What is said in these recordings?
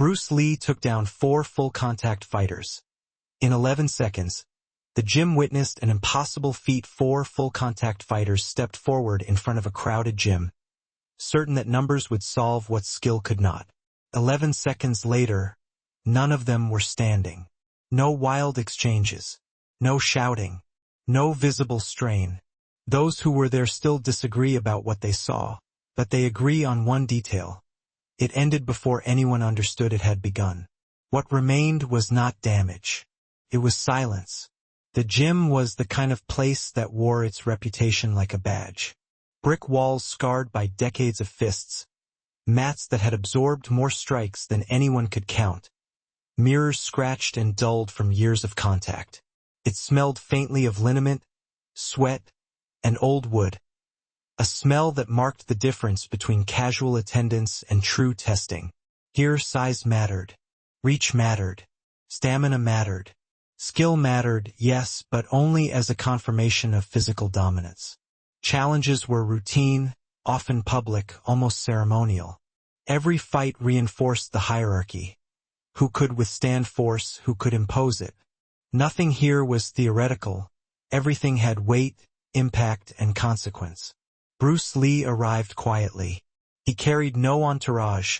Bruce Lee took down 4 full-contact fighters. In 11 seconds, the gym witnessed an impossible feat. 4 full-contact fighters stepped forward in front of a crowded gym, certain that numbers would solve what skill could not. 11 seconds later, none of them were standing. No wild exchanges. No shouting. No visible strain. Those who were there still disagree about what they saw, but they agree on one detail. It ended before anyone understood it had begun. What remained was not damage. It was silence. The gym was the kind of place that wore its reputation like a badge. Brick walls scarred by decades of fists, mats that had absorbed more strikes than anyone could count, mirrors scratched and dulled from years of contact. It smelled faintly of liniment, sweat, and old wood, a smell that marked the difference between casual attendance and true testing. Here size mattered, reach mattered, stamina mattered, skill mattered, yes, but only as a confirmation of physical dominance. Challenges were routine, often public, almost ceremonial. Every fight reinforced the hierarchy. Who could withstand force, who could impose it? Nothing here was theoretical. Everything had weight, impact, and consequence. Bruce Lee arrived quietly. He carried no entourage,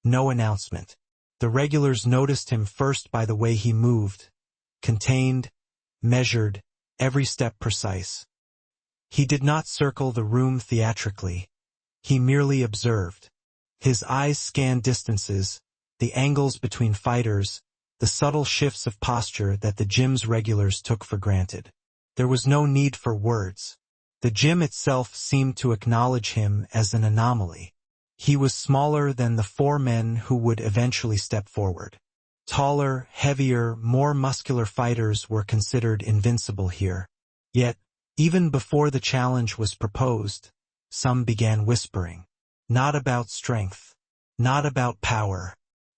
no announcement. The regulars noticed him first by the way he moved, contained, measured, every step precise. He did not circle the room theatrically. He merely observed. His eyes scanned distances, the angles between fighters, the subtle shifts of posture that the gym's regulars took for granted. There was no need for words. The gym itself seemed to acknowledge him as an anomaly. He was smaller than the 4 men who would eventually step forward. Taller, heavier, more muscular fighters were considered invincible here. Yet, even before the challenge was proposed, some began whispering. Not about strength, not about power,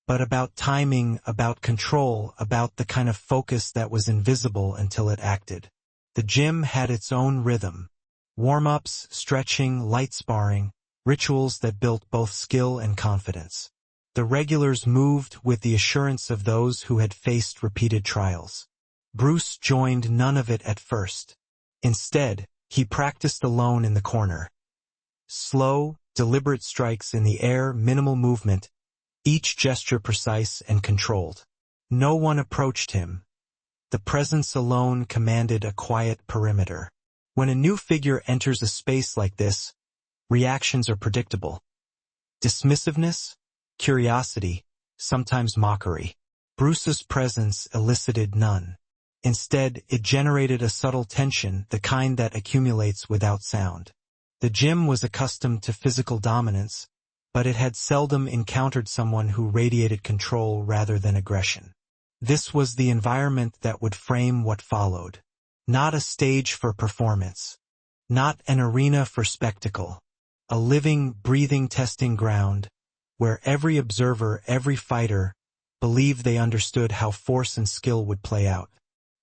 but about timing, about control, about the kind of focus that was invisible until it acted. The gym had its own rhythm. Warm-ups, stretching, light sparring, rituals that built both skill and confidence. The regulars moved with the assurance of those who had faced repeated trials. Bruce joined none of it at first. Instead, he practiced alone in the corner. Slow, deliberate strikes in the air, minimal movement, each gesture precise and controlled. No one approached him. The presence alone commanded a quiet perimeter. When a new figure enters a space like this, reactions are predictable. Dismissiveness, curiosity, sometimes mockery. Bruce's presence elicited none. Instead, it generated a subtle tension, the kind that accumulates without sound. The gym was accustomed to physical dominance, but it had seldom encountered someone who radiated control rather than aggression. This was the environment that would frame what followed. Not a stage for performance. Not an arena for spectacle. A living, breathing testing ground, where every observer, every fighter, believed they understood how force and skill would play out.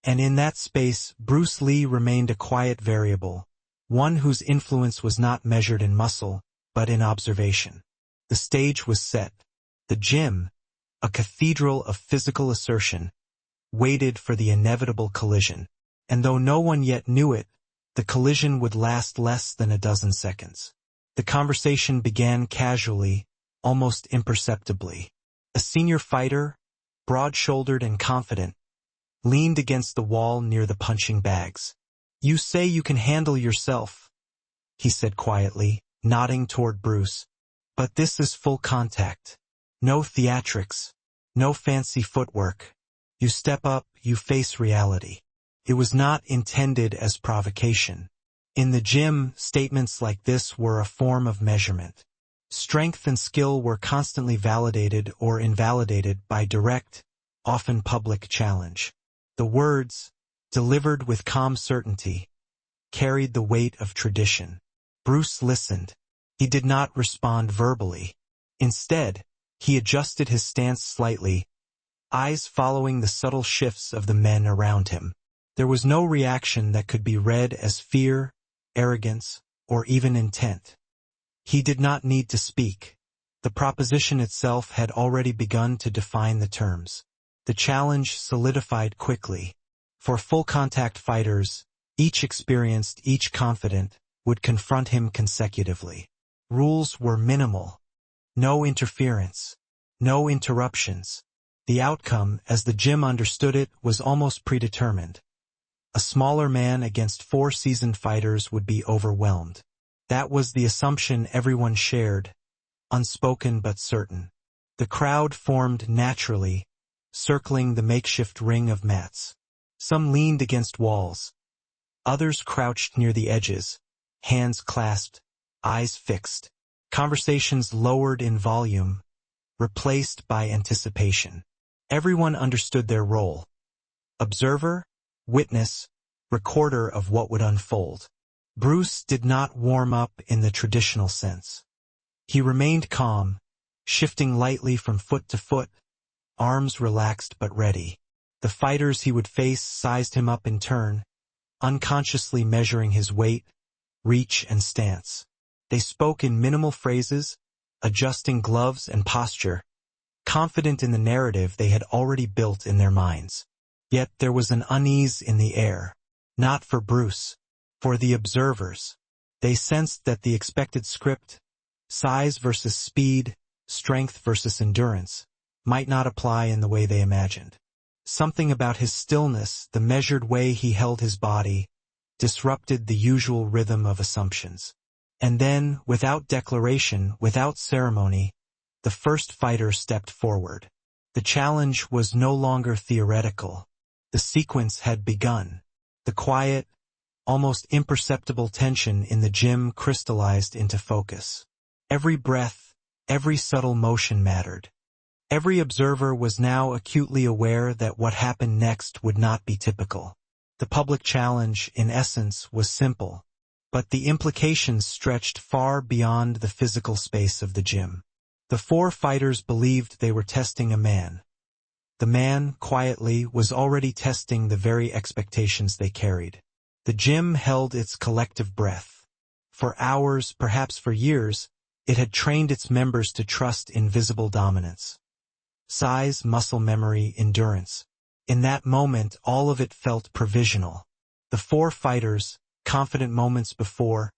And in that space, Bruce Lee remained a quiet variable, one whose influence was not measured in muscle, but in observation. The stage was set. The gym, a cathedral of physical assertion, waited for the inevitable collision. And though no one yet knew it, the collision would last less than a dozen seconds. The conversation began casually, almost imperceptibly. A senior fighter, broad-shouldered and confident, leaned against the wall near the punching bags. "You say you can handle yourself," he said quietly, nodding toward Bruce. "But this is full contact. No theatrics. No fancy footwork. You step up, you face reality." It was not intended as provocation. In the gym, statements like this were a form of measurement. Strength and skill were constantly validated or invalidated by direct, often public challenge. The words, delivered with calm certainty, carried the weight of tradition. Bruce listened. He did not respond verbally. Instead, he adjusted his stance slightly, eyes following the subtle shifts of the men around him. There was no reaction that could be read as fear, arrogance, or even intent. He did not need to speak. The proposition itself had already begun to define the terms. The challenge solidified quickly. For full-contact fighters, each experienced, each confident, would confront him consecutively. Rules were minimal. No interference. No interruptions. The outcome, as the gym understood it, was almost predetermined. A smaller man against 4 seasoned fighters would be overwhelmed. That was the assumption everyone shared, unspoken but certain. The crowd formed naturally, circling the makeshift ring of mats. Some leaned against walls. Others crouched near the edges, hands clasped, eyes fixed. Conversations lowered in volume, replaced by anticipation. Everyone understood their role. Observer, witness, recorder of what would unfold. Bruce did not warm up in the traditional sense. He remained calm, shifting lightly from foot to foot, arms relaxed but ready. The fighters he would face sized him up in turn, unconsciously measuring his weight, reach, and stance. They spoke in minimal phrases, adjusting gloves and posture, confident in the narrative they had already built in their minds. Yet there was an unease in the air. Not for Bruce, for the observers. They sensed that the expected script, size versus speed, strength versus endurance, might not apply in the way they imagined. Something about his stillness, the measured way he held his body, disrupted the usual rhythm of assumptions. And then, without declaration, without ceremony, the first fighter stepped forward. The challenge was no longer theoretical. The sequence had begun. The quiet, almost imperceptible tension in the gym crystallized into focus. Every breath, every subtle motion mattered. Every observer was now acutely aware that what happened next would not be typical. The public challenge, in essence, was simple, but the implications stretched far beyond the physical space of the gym. The 4 fighters believed they were testing a man. The man, quietly, was already testing the very expectations they carried. The gym held its collective breath. For hours, perhaps for years, it had trained its members to trust invisible dominance. Size, muscle memory, endurance. In that moment, all of it felt provisional. The 4 fighters, confident moments before,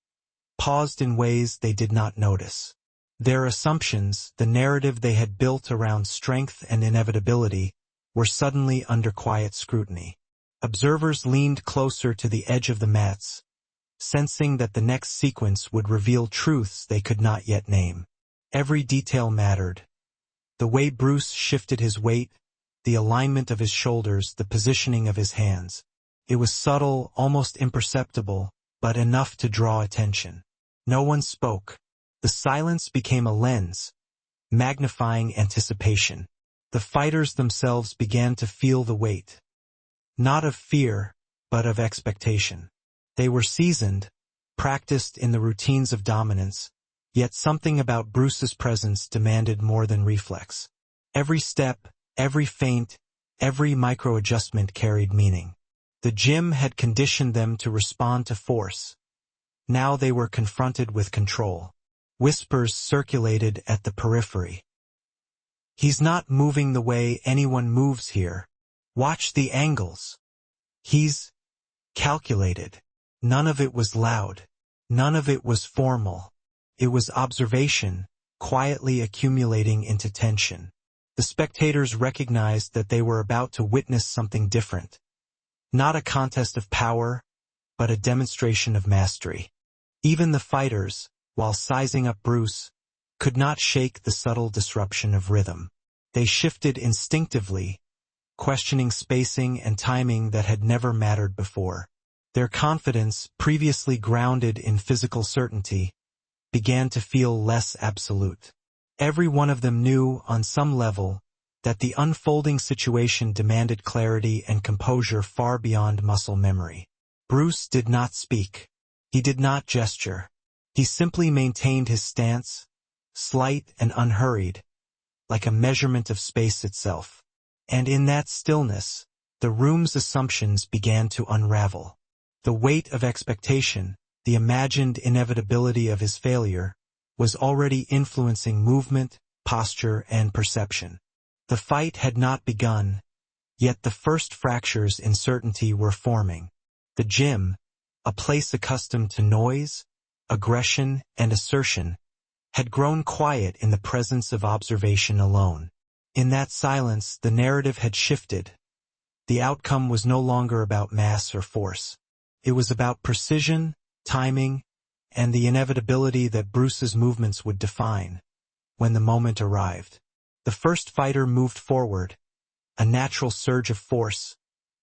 paused in ways they did not notice. Their assumptions, the narrative they had built around strength and inevitability, were suddenly under quiet scrutiny. Observers leaned closer to the edge of the mats, sensing that the next sequence would reveal truths they could not yet name. Every detail mattered. The way Bruce shifted his weight, the alignment of his shoulders, the positioning of his hands. It was subtle, almost imperceptible, but enough to draw attention. No one spoke. The silence became a lens, magnifying anticipation. The fighters themselves began to feel the weight. Not of fear, but of expectation. They were seasoned, practiced in the routines of dominance, yet something about Bruce's presence demanded more than reflex. Every step, every feint, every micro-adjustment carried meaning. The gym had conditioned them to respond to force. Now they were confronted with control. Whispers circulated at the periphery. "He's not moving the way anyone moves here. Watch the angles. He's calculated." None of it was loud. None of it was formal. It was observation, quietly accumulating into tension. The spectators recognized that they were about to witness something different. Not a contest of power, but a demonstration of mastery. Even the fighters, while sizing up Bruce, could not shake the subtle disruption of rhythm. They shifted instinctively, questioning spacing and timing that had never mattered before. Their confidence, previously grounded in physical certainty, began to feel less absolute. Every one of them knew, on some level, that the unfolding situation demanded clarity and composure far beyond muscle memory. Bruce did not speak. He did not gesture. He simply maintained his stance, slight and unhurried, like a measurement of space itself. And in that stillness, the room's assumptions began to unravel. The weight of expectation, the imagined inevitability of his failure, was already influencing movement, posture, and perception. The fight had not begun, yet the first fractures in certainty were forming. The gym, a place accustomed to noise, aggression, and assertion, had grown quiet in the presence of observation alone. In that silence, the narrative had shifted. The outcome was no longer about mass or force. It was about precision, timing, and the inevitability that Bruce's movements would define. When the moment arrived, the first fighter moved forward, a natural surge of force,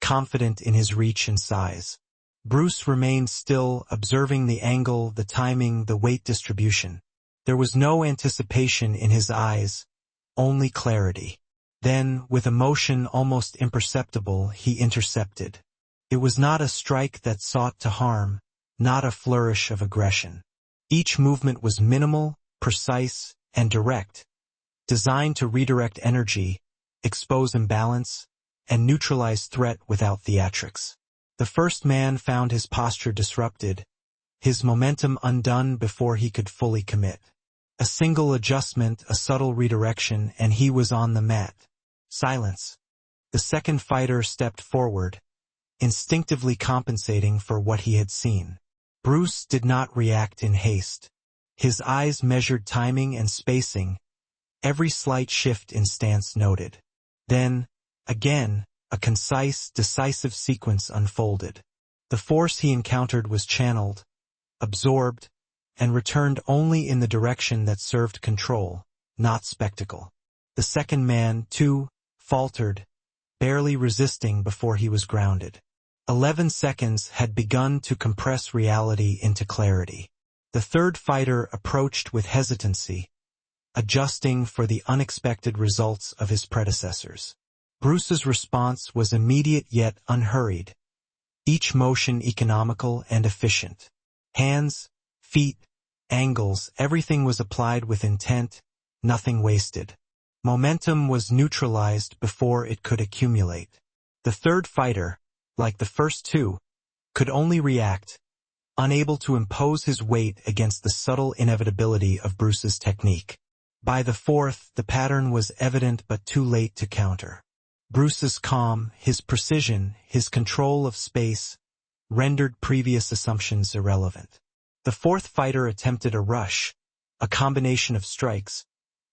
confident in his reach and size. Bruce remained still, observing the angle, the timing, the weight distribution. There was no anticipation in his eyes, only clarity. Then, with a motion almost imperceptible, he intercepted. It was not a strike that sought to harm, not a flourish of aggression. Each movement was minimal, precise, and direct, designed to redirect energy, expose imbalance, and neutralize threat without theatrics. The first man found his posture disrupted, his momentum undone before he could fully commit. A single adjustment, a subtle redirection, and he was on the mat. Silence. The second fighter stepped forward, instinctively compensating for what he had seen. Bruce did not react in haste. His eyes measured timing and spacing, every slight shift in stance noted. Then, again, a concise, decisive sequence unfolded. The force he encountered was channeled, absorbed, and returned only in the direction that served control, not spectacle. The second man, too, faltered, barely resisting before he was grounded. 11 seconds had begun to compress reality into clarity. The third fighter approached with hesitancy, adjusting for the unexpected results of his predecessors. Bruce's response was immediate yet unhurried, each motion economical and efficient. Hands, feet, angles, everything was applied with intent, nothing wasted. Momentum was neutralized before it could accumulate. The third fighter, like the first two, could only react, unable to impose his weight against the subtle inevitability of Bruce's technique. By the fourth, the pattern was evident but too late to counter. Bruce's calm, his precision, his control of space, rendered previous assumptions irrelevant. The fourth fighter attempted a rush, a combination of strikes,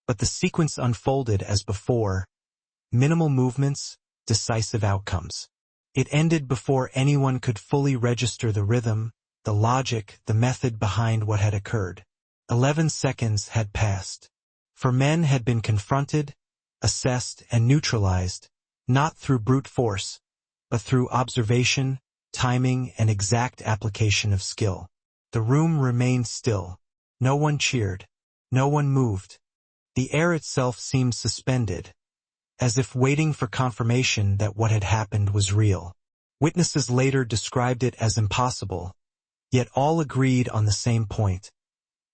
but the sequence unfolded as before, minimal movements, decisive outcomes. It ended before anyone could fully register the rhythm, the logic, the method behind what had occurred. 11 seconds had passed. For men had been confronted, assessed, and neutralized, not through brute force, but through observation, timing, and exact application of skill. The room remained still. No one cheered. No one moved. The air itself seemed suspended, as if waiting for confirmation that what had happened was real. Witnesses later described it as impossible, yet all agreed on the same point.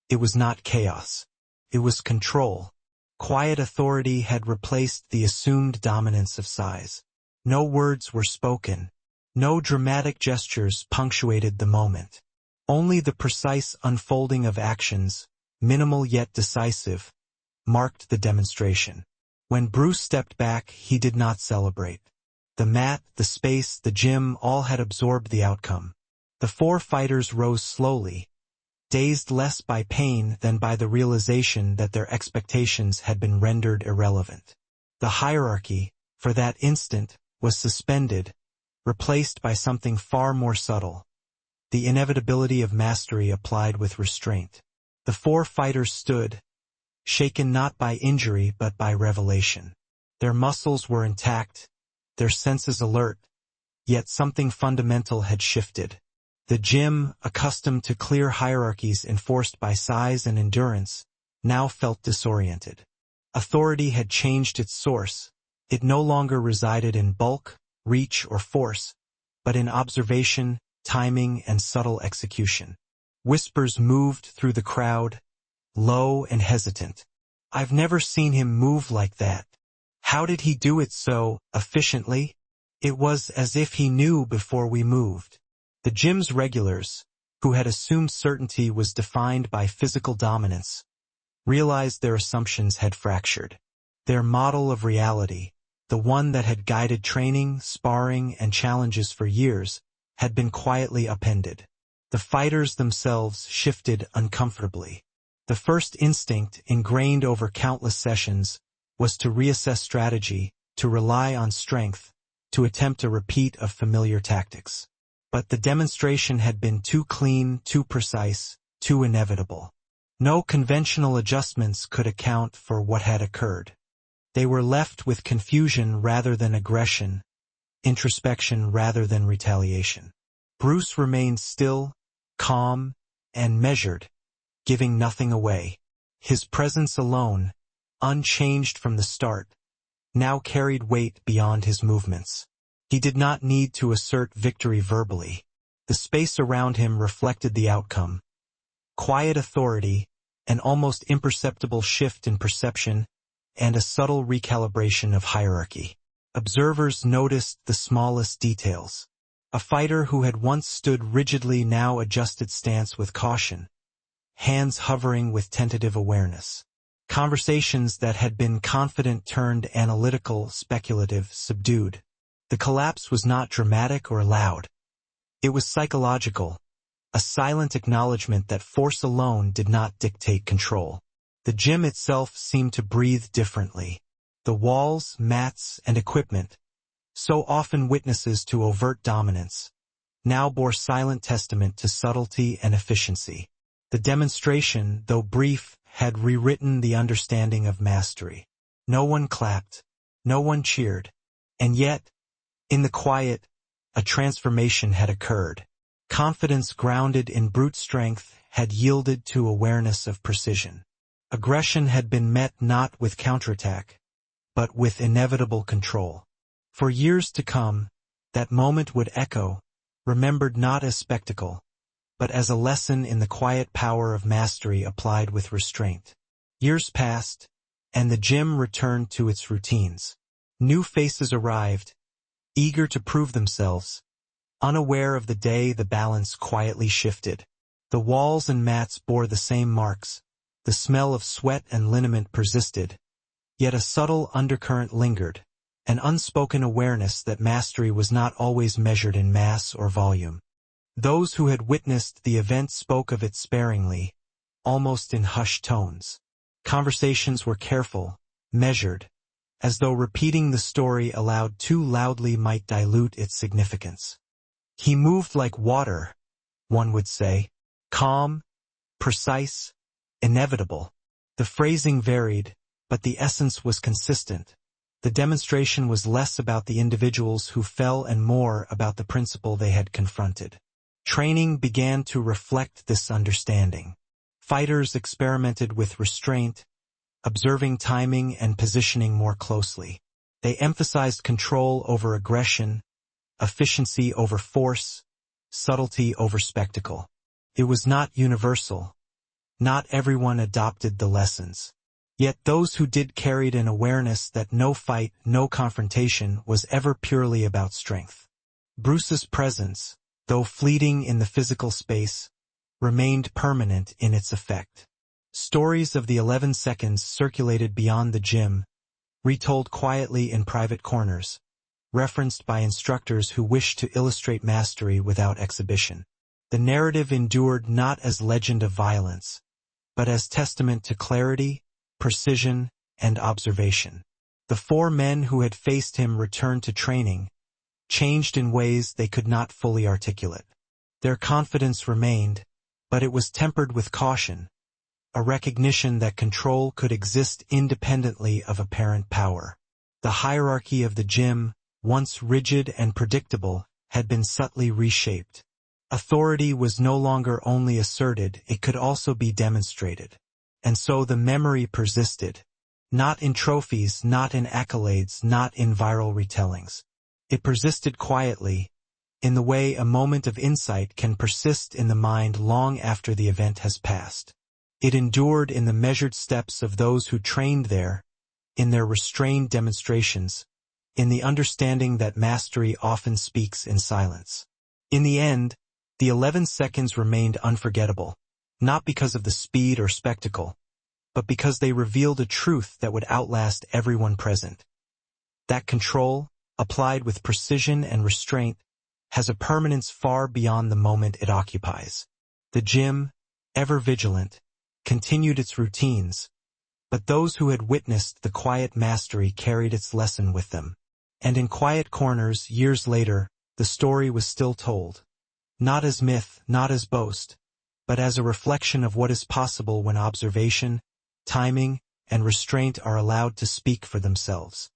It was not chaos. It was control. Quiet authority had replaced the assumed dominance of size. No words were spoken. No dramatic gestures punctuated the moment. Only the precise unfolding of actions, minimal yet decisive, marked the demonstration. When Bruce stepped back, he did not celebrate. The mat, the space, the gym all had absorbed the outcome. The four fighters rose slowly, dazed less by pain than by the realization that their expectations had been rendered irrelevant. The hierarchy, for that instant, was suspended, replaced by something far more subtle, the inevitability of mastery applied with restraint. The four fighters stood, shaken not by injury but by revelation. Their muscles were intact, their senses alert, yet something fundamental had shifted. The gym, accustomed to clear hierarchies enforced by size and endurance, now felt disoriented. Authority had changed its source. It no longer resided in bulk, reach, or force, but in observation, timing, and subtle execution. Whispers moved through the crowd, low and hesitant. "I've never seen him move like that. How did he do it so efficiently? It was as if he knew before we moved." The gym's regulars, who had assumed certainty was defined by physical dominance, realized their assumptions had fractured. Their model of reality, the one that had guided training, sparring, and challenges for years, had been quietly upended. The fighters themselves shifted uncomfortably. The first instinct, ingrained over countless sessions, was to reassess strategy, to rely on strength, to attempt a repeat of familiar tactics. But the demonstration had been too clean, too precise, too inevitable. No conventional adjustments could account for what had occurred. They were left with confusion rather than aggression, introspection rather than retaliation. Bruce remained still, calm, and measured, giving nothing away. His presence alone, unchanged from the start, now carried weight beyond his movements. He did not need to assert victory verbally. The space around him reflected the outcome. Quiet authority, an almost imperceptible shift in perception, and a subtle recalibration of hierarchy. Observers noticed the smallest details. A fighter who had once stood rigidly now adjusted stance with caution, hands hovering with tentative awareness. Conversations that had been confident turned analytical, speculative, subdued. The collapse was not dramatic or loud. It was psychological, a silent acknowledgement that force alone did not dictate control. The gym itself seemed to breathe differently. The walls, mats, and equipment, so often witnesses to overt dominance, now bore silent testament to subtlety and efficiency. The demonstration, though brief, had rewritten the understanding of mastery. No one clapped, no one cheered, and yet, in the quiet, a transformation had occurred. Confidence grounded in brute strength had yielded to awareness of precision. Aggression had been met not with counterattack, but with inevitable control. For years to come, that moment would echo, remembered not as spectacle, but as a lesson in the quiet power of mastery applied with restraint. Years passed, and the gym returned to its routines. New faces arrived, eager to prove themselves, unaware of the day the balance quietly shifted. The walls and mats bore the same marks, the smell of sweat and liniment persisted, yet a subtle undercurrent lingered, an unspoken awareness that mastery was not always measured in mass or volume. Those who had witnessed the event spoke of it sparingly, almost in hushed tones. Conversations were careful, measured, as though repeating the story aloud too loudly might dilute its significance. He moved like water, one would say, calm, precise, inevitable. The phrasing varied, but the essence was consistent. The demonstration was less about the individuals who fell and more about the principle they had confronted. Training began to reflect this understanding. Fighters experimented with restraint, observing timing and positioning more closely. They emphasized control over aggression, efficiency over force, subtlety over spectacle. It was not universal. Not everyone adopted the lessons. Yet those who did carried an awareness that no fight, no confrontation was ever purely about strength. Bruce's presence, though fleeting in the physical space, remained permanent in its effect. Stories of the 11 seconds circulated beyond the gym, retold quietly in private corners, referenced by instructors who wished to illustrate mastery without exhibition. The narrative endured not as legend of violence, but as testament to clarity, precision, and observation. The 4 men who had faced him returned to training, changed in ways they could not fully articulate. Their confidence remained, but it was tempered with caution, a recognition that control could exist independently of apparent power. The hierarchy of the gym, once rigid and predictable, had been subtly reshaped. Authority was no longer only asserted, it could also be demonstrated. And so the memory persisted, not in trophies, not in accolades, not in viral retellings. It persisted quietly, in the way a moment of insight can persist in the mind long after the event has passed. It endured in the measured steps of those who trained there, in their restrained demonstrations, in the understanding that mastery often speaks in silence. In the end, the 11 seconds remained unforgettable, not because of the speed or spectacle, but because they revealed a truth that would outlast everyone present. That control, applied with precision and restraint, has a permanence far beyond the moment it occupies. The gym, ever vigilant, continued its routines, but those who had witnessed the quiet mastery carried its lesson with them. And in quiet corners, years later, the story was still told. Not as myth, not as boast, but as a reflection of what is possible when observation, timing, and restraint are allowed to speak for themselves.